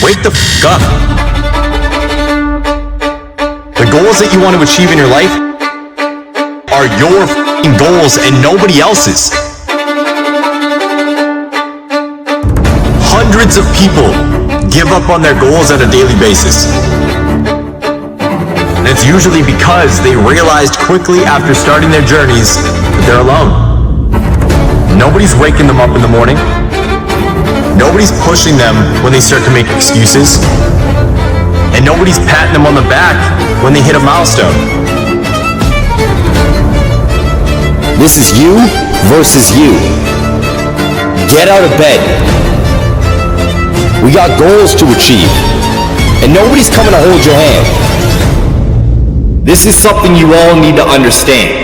wake the up. The goals that you want to achieve in your life are your goals and nobody else's. Hundreds of people give up on their goals on a daily basis. And it's usually because they realized quickly after starting their journeys that they're alone. Nobody's waking them up in the morning. Nobody's pushing them when they start to make excuses. And nobody's patting them on the back when they hit a milestone. This is you versus you. Get out of bed. We got goals to achieve, and nobody's coming to hold your hand. This is something you all need to understand.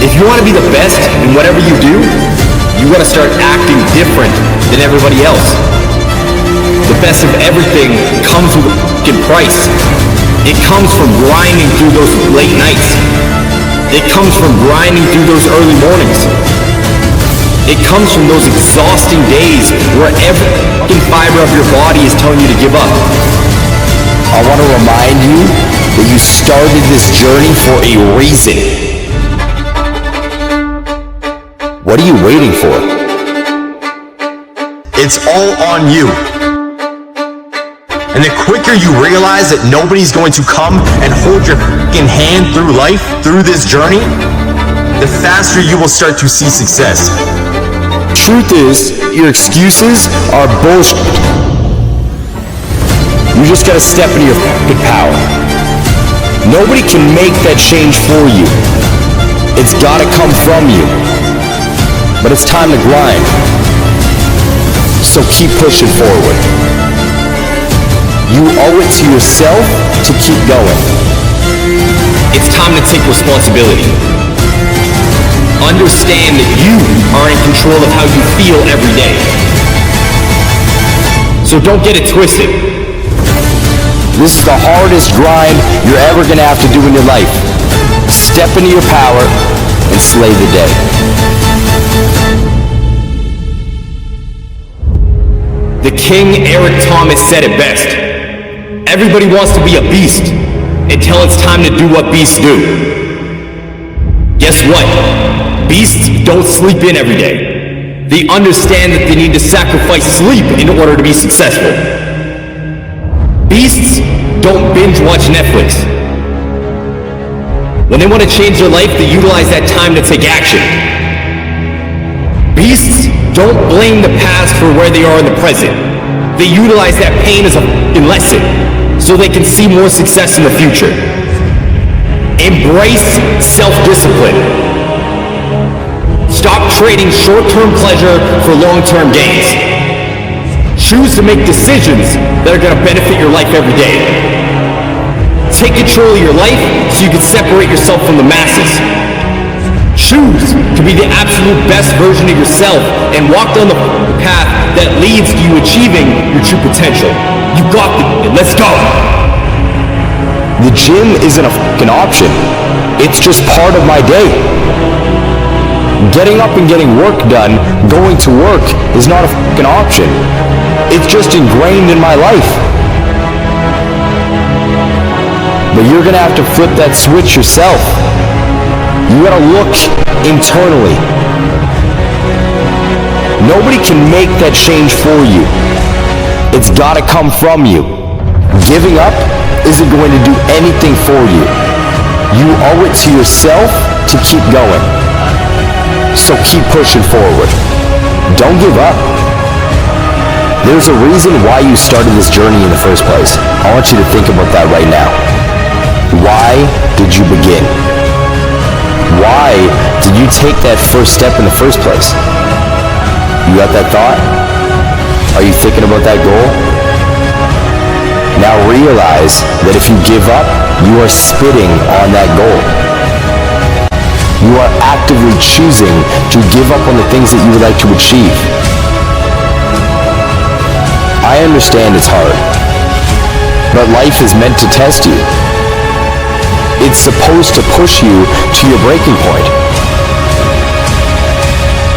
If you want to be the best in whatever you do, you gotta start acting different than everybody else. The best of everything comes with a fucking price. It comes from grinding through those late nights. It comes from grinding through those early mornings. It comes from those exhausting days where every fucking fiber of your body is telling you to give up. I want to remind you that you started this journey for a reason. What are you waiting for? It's all on you. And the quicker you realize that nobody's going to come and hold your fucking hand through life, through this journey, the faster you will start to see success. Truth is, your excuses are bullshit. You just gotta step into your fucking power. Nobody can make that change for you. It's gotta come from you. But it's time to grind. So keep pushing forward. You owe it to yourself to keep going. It's time to take responsibility. Understand that you are in control of how you feel every day. So don't get it twisted. This is the hardest grind you're ever gonna have to do in your life. Step into your power and slay the day. The King Eric Thomas said it best. Everybody wants to be a beast until it's time to do what beasts do. Guess what? Beasts don't sleep in every day. They understand that they need to sacrifice sleep in order to be successful. Beasts don't binge watch Netflix. When they want to change their life, they utilize that time to take action. Beasts don't blame the past for where they are in the present. They utilize that pain as a lesson so they can see more success in the future. Embrace self-discipline. Stop trading short-term pleasure for long-term gains. Choose to make decisions that are going to benefit your life every day. Take control of your life so you can separate yourself from the masses. Choose to be the absolute best version of yourself and walk down the path that leads to you achieving your true potential. You got it. Let's go. The gym isn't a fucking option. It's just part of my day. Getting up and getting work done, going to work, is not a fucking option. It's just ingrained in my life. But you're gonna have to flip that switch yourself. You gotta look internally. Nobody can make that change for you. It's gotta come from you. Giving up isn't going to do anything for you. You owe it to yourself to keep going. So keep pushing forward. Don't give up. There's a reason why you started this journey in the first place. I want you to think about that right now. Why did you begin? Why did you take that first step in the first place? You got that thought? Are you thinking about that goal? Now realize that if you give up, you are spitting on that goal. You are actively choosing to give up on the things that you would like to achieve. I understand it's hard, but life is meant to test you. It's supposed to push you to your breaking point.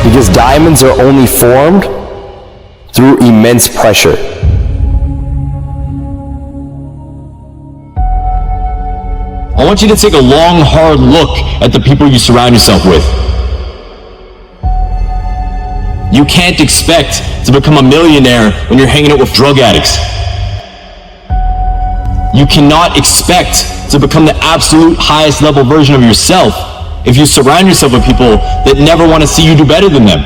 Because diamonds are only formed through immense pressure. I want you to take a long, hard look at the people you surround yourself with. You can't expect to become a millionaire when you're hanging out with drug addicts. You cannot expect to become the absolute highest level version of yourself if you surround yourself with people that never want to see you do better than them.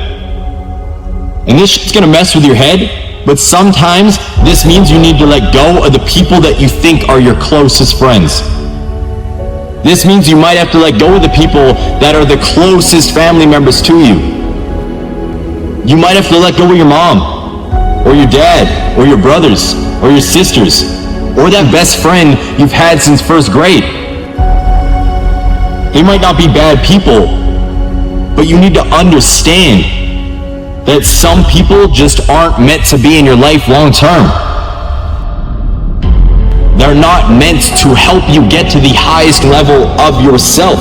And this shit's gonna mess with your head, but sometimes this means you need to let go of the people that you think are your closest friends. This means you might have to let go of the people that are the closest family members to you. You might have to let go of your mom, or your dad, or your brothers, or your sisters, or that best friend you've had since first grade. They might not be bad people, but you need to understand that some people just aren't meant to be in your life long term. They're not meant to help you get to the highest level of yourself.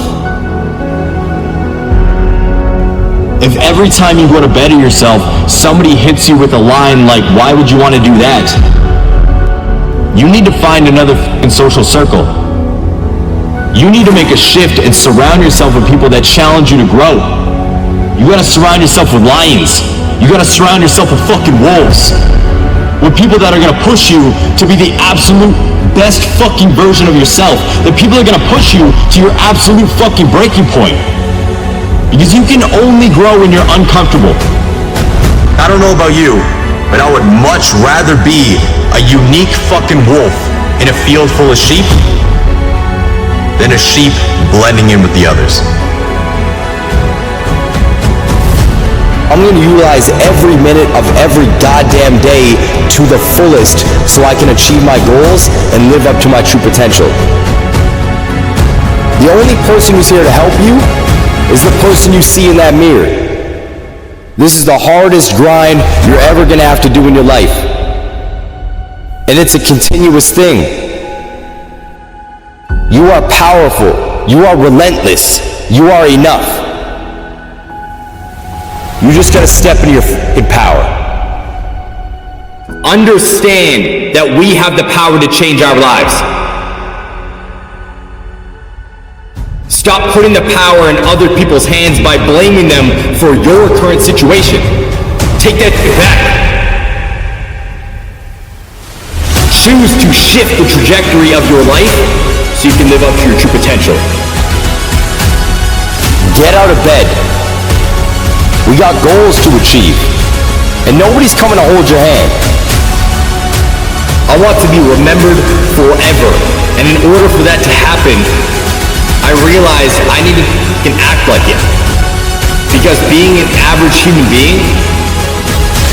If every time you go to better yourself, somebody hits you with a line like, "Why would you want to do that?" You need to find another fucking social circle. You need to make a shift and surround yourself with people that challenge you to grow. You gotta surround yourself with lions. You gotta surround yourself with fucking wolves. With people that are gonna push you to be the absolute best fucking version of yourself. The people that are gonna push you to your absolute fucking breaking point. Because you can only grow when you're uncomfortable. I don't know about you, but I would much rather be a unique fucking wolf in a field full of sheep than a sheep blending in with the others. I'm going to utilize every minute of every goddamn day to the fullest so I can achieve my goals and live up to my true potential. The only person who's here to help you is the person you see in that mirror. This is the hardest grind you're ever going to have to do in your life. And it's a continuous thing. You are powerful. You are relentless. You are enough. You just gotta step into your fucking power. Understand that we have the power to change our lives. Stop putting the power in other people's hands by blaming them for your current situation. Take that back. Choose to shift the trajectory of your life so you can live up to your true potential. Get out of bed. We got goals to achieve, and nobody's coming to hold your hand. I want to be remembered forever, and in order for that to happen, I realized I needed to act like it. Because being an average human being,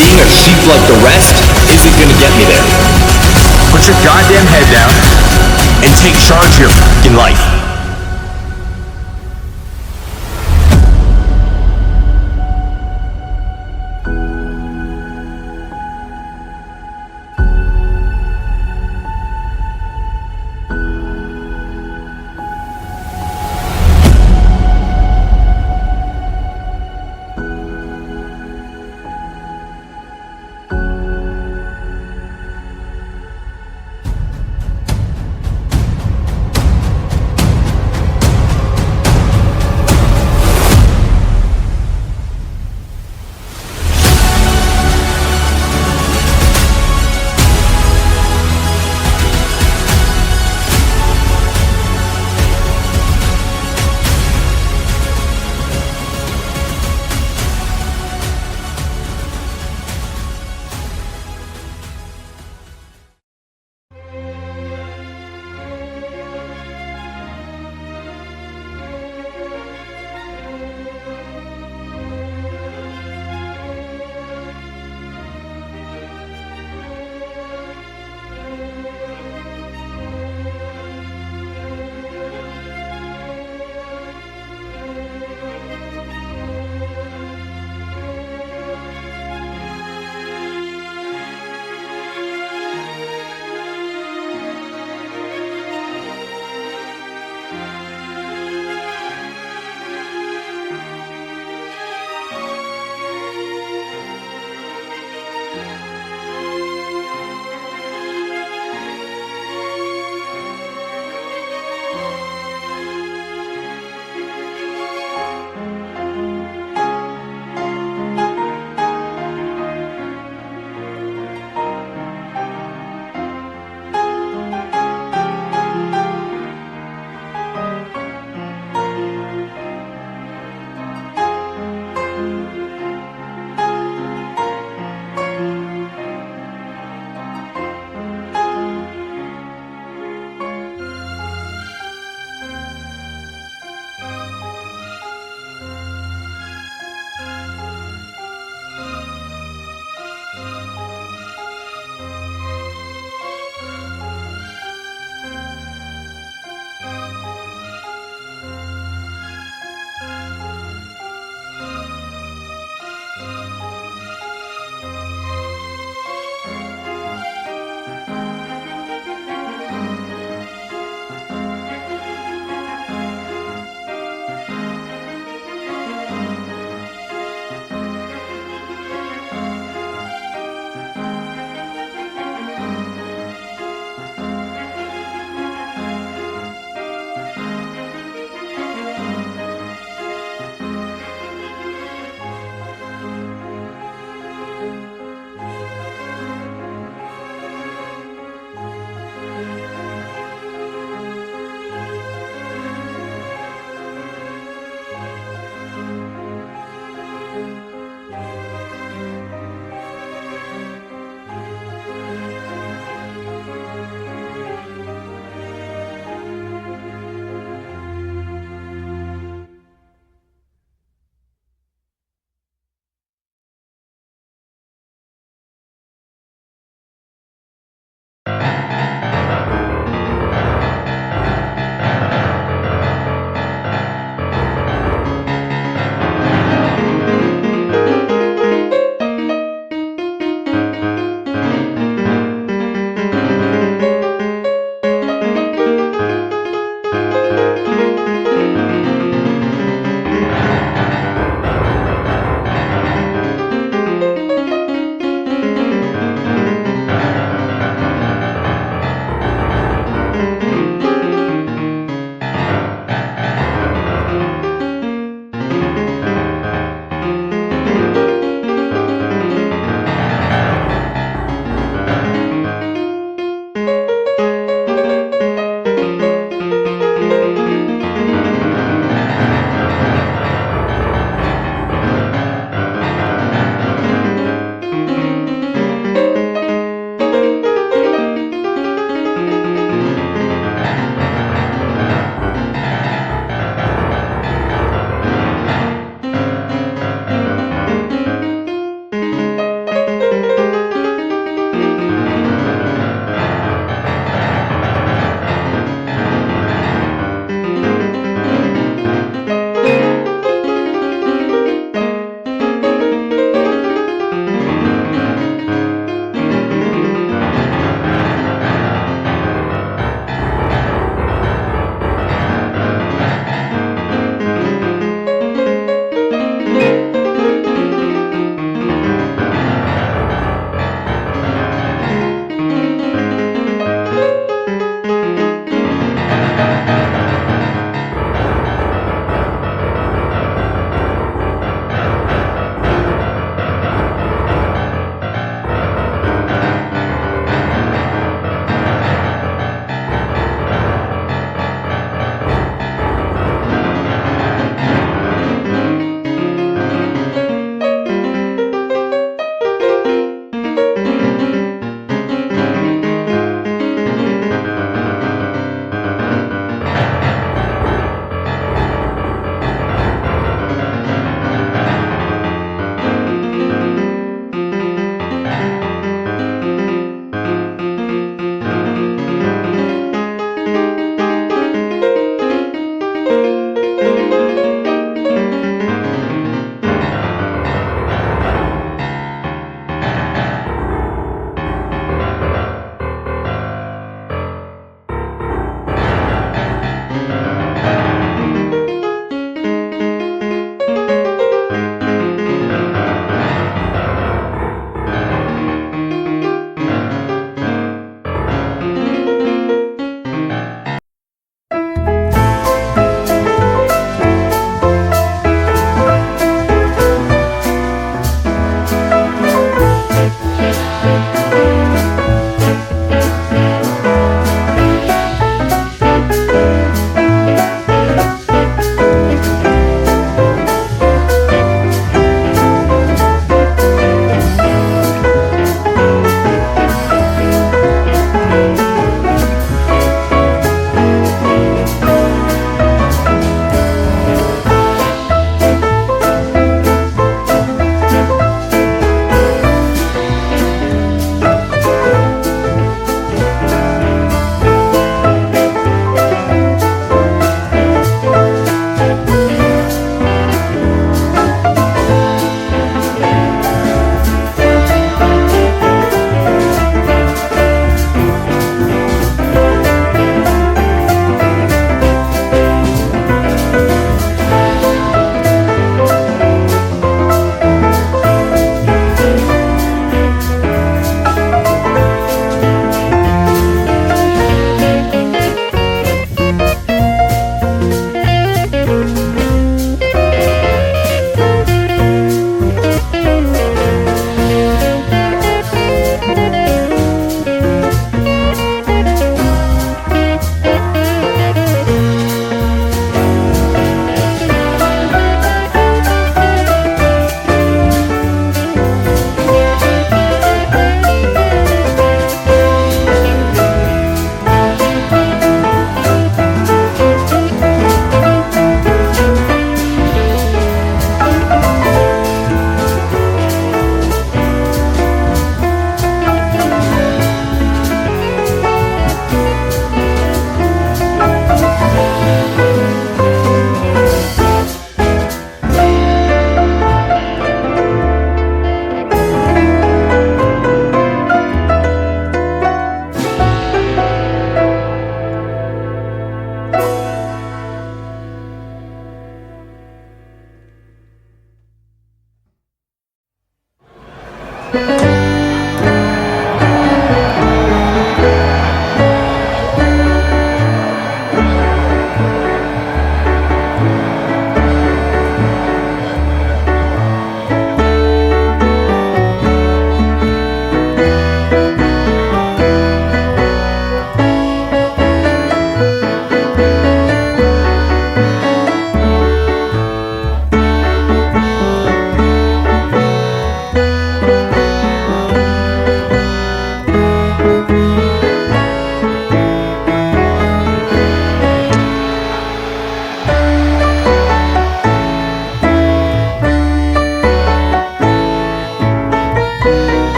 being a sheep like the rest, isn't gonna get me there. Put your goddamn head down and take charge of your fucking life.